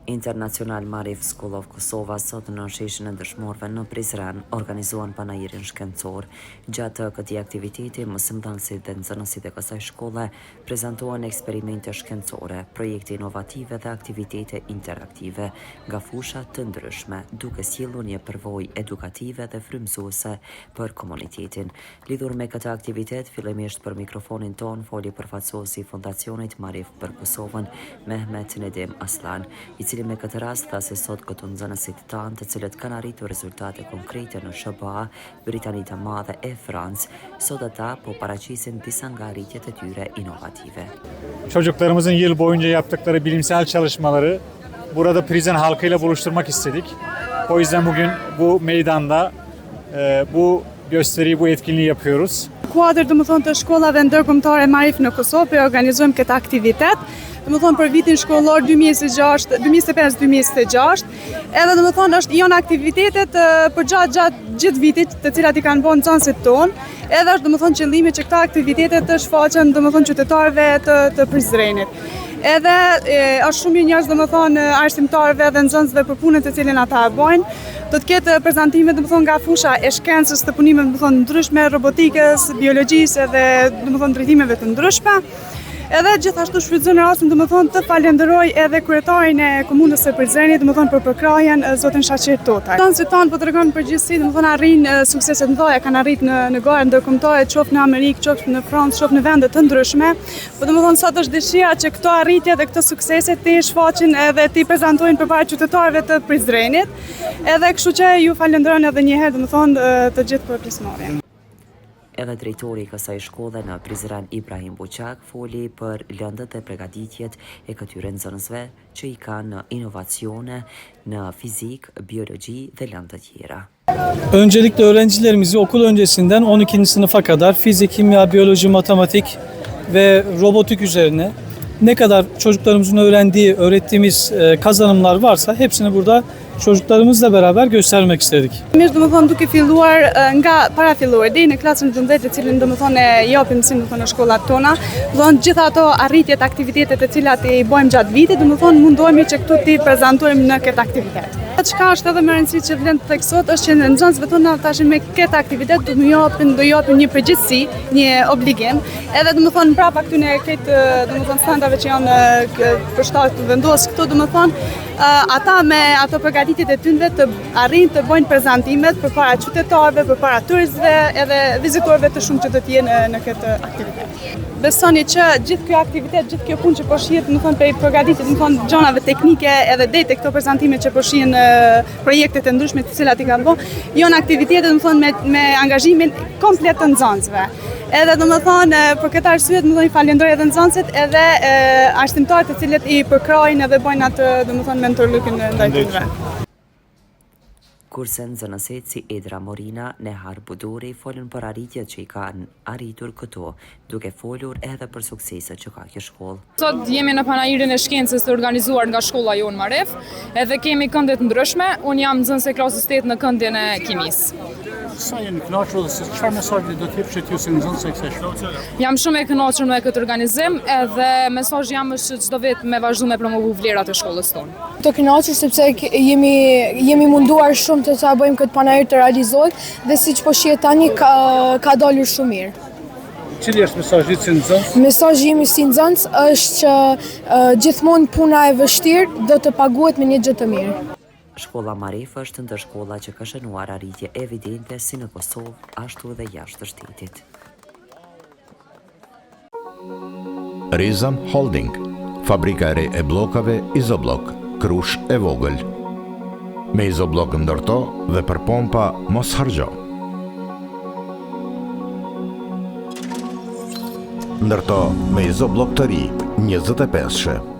International Marif School of Kosova sot në sheshin e dëshmorëve në Prizren organizuan panajirin shkencor. Gjatë këtij aktiviteti, mësimdhënësit dhe nxënësit e kësaj shkolle prezantuan eksperimente shkencore, projekte inovative dhe aktivitete interaktive nga fusha të ndryshme, duke sjellur një përvojë edukative dhe frymëzuese për komunitetin. Lidhur me këtë aktivitet, fillimisht për mikrofonin ton foli përfaqësuesi i Fondacionit Marif për Kosovën, Mehmet Nedim Aslan, i cili me këtë rast tha se sot këto nxënësit tanë të cilët kanë arritur rezultate konkrete në SBA, Britanitë e Madhe e Francë, sot ata po paraqisin disa nga arritjet e tyre inovative. Çocuklarımızın yıl boyunca yaptıkları bilimsel çalışmaları burada Prizren halkıyla buluşturmak istedik. O yüzden bugün bu meydanda bu gösteriyi, bu etkinliği yapıyoruz. Kuadër të shkollave ndërkombëtare Marif në Kosovë organizojmë këtë aktivitet. Për vitin shkollor 2025-2026, edhe është janë aktivitetet për gjatë gjithë vitit, të cilat i kanë bërë nxënësit tonë, edhe është qëllimi që këta aktivitetet të shfaqen qytetarëve të Prizrenit. Edhe është shumë i njerëz arsimtarëve dhe nxënësve për punën të cilën ata e bojnë. Do të ketë prezantime nga fusha e shkencës të punimeve ndryshme, robotikës, biologjisë edhe drejtimeve të ndryshme. Edhe gjithashtu shfrytëzoj rastin të falenderoj edhe kryetarin e komunës së Prizrenit, për përkrajen zotin Shaqir Totaj. Nxënësit tanë po tregojnë përgjithësi, arrin suksese të mëdha, kanë arrit në garë ndërkombëtare, qoftë në Amerikë, qoftë në Francë, qoftë në vende të ndryshme. Po sot është dëshira që këto arritje dhe këto suksese të shfaqin edhe të prezantojnë përpara qytetarëve të Prizrenit. Edhe kështu që ju falenderoj edhe një herë të gjithë për pjesëmarrjen. Edhe drejtori i kësaj shkolle në Prizren Ibrahim Buçak foli për lëndët e përgatitjet e këtyre nxënësve që i kanë në inovasyone në fizik, biyoloji dhe lëndë të tjera. Öncelikle öğrencilerimizi okul öncesinden 12. sınıfa kadar fizik, kimya, biyoloji, matematik ve robotik üzerine ne kadar çocuklarımızın öğrettiğimiz kazanımlar varsa hepsini burada çocuklarımızla beraber göstermek istedik. Duke filluar nga parafilluar deri në klasën 12 të cilën e japim në shkollat tona, gjitha ato arritjet, aktivitetet të cilat i bëjmë gjatë vitit, mundohemi që këtu t'i prezantojmë në këtë aktivitet. Çka është edhe më rëndësi që vlen të theksot është që nxënësve tonë tash me këtë aktivitet do japim një përgjegjësi, një obligim, edhe mbrapa këtyne këtë standardeve që janë përshtatje të vendosur këtu, ata me ato përgatitjet e tyre të arrin të bëjnë prezantimet përpara qytetarëve, përpara turistëve edhe vizitorëve të shumë që do të jenë në këtë aktivitet. Besoni që gjithë kjo aktivitet, gjithë kjo punë që po shihet, për përgatitjet, gjonave teknike edhe deri këto prezantime që po shihen projektet e ndryshme të cilat i kanë bërë, janë aktivitete me angazhimin komplet të nxënësve. Edhe për këtë arsye i falenderoj edhe nxënësit edhe arsimtarët të cilët i përkrajnë edhe bëjnë atë mentorlëkin ndaj tyre. Kurse nxënësit si Edra Morina, Nehar Buduri folën për arritjet që i kanë arritur këto, duke folur edhe për sukseset që ka kjo shkollë. Sot jemi në panajirin e shkencës të organizuar nga shkolla jonë Marif, edhe kemi këndet ndryshme, unë jam nxënës e klasës 8 në këndjen e kimisë. Sa jeni kënaqur dhe çfarë mesazhi do të jepshit ju si nxënës e kësaj shkolle? Jam shumë e kënaqur me këtë organizim edhe mesazhi jam është çdo vit me vazhdu me promovu vlerat e shkollës tonë. Të kënaqur sepse jemi munduar shumë të ta bëjmë këtë panajir të realizohet dhe siç po shihet tani ka dalur shumë mirë. Cili është mesazhi si nxënës? Mesazhi im si nxënës është që gjithmonë puna e vështirë do të paguhet me një gjë të mirë. Shkolla Marif është ndër shkolla që ka shënuar arritje evidente si në Kosovë, ashtu edhe jashtë shtetit. Rizam Holding, fabrika e re e bllokave Izoblok, Krush e vogël. Me Izoblok ndërto dhe për pompa mos harxho. Ndërto me Izoblok të ri, 25.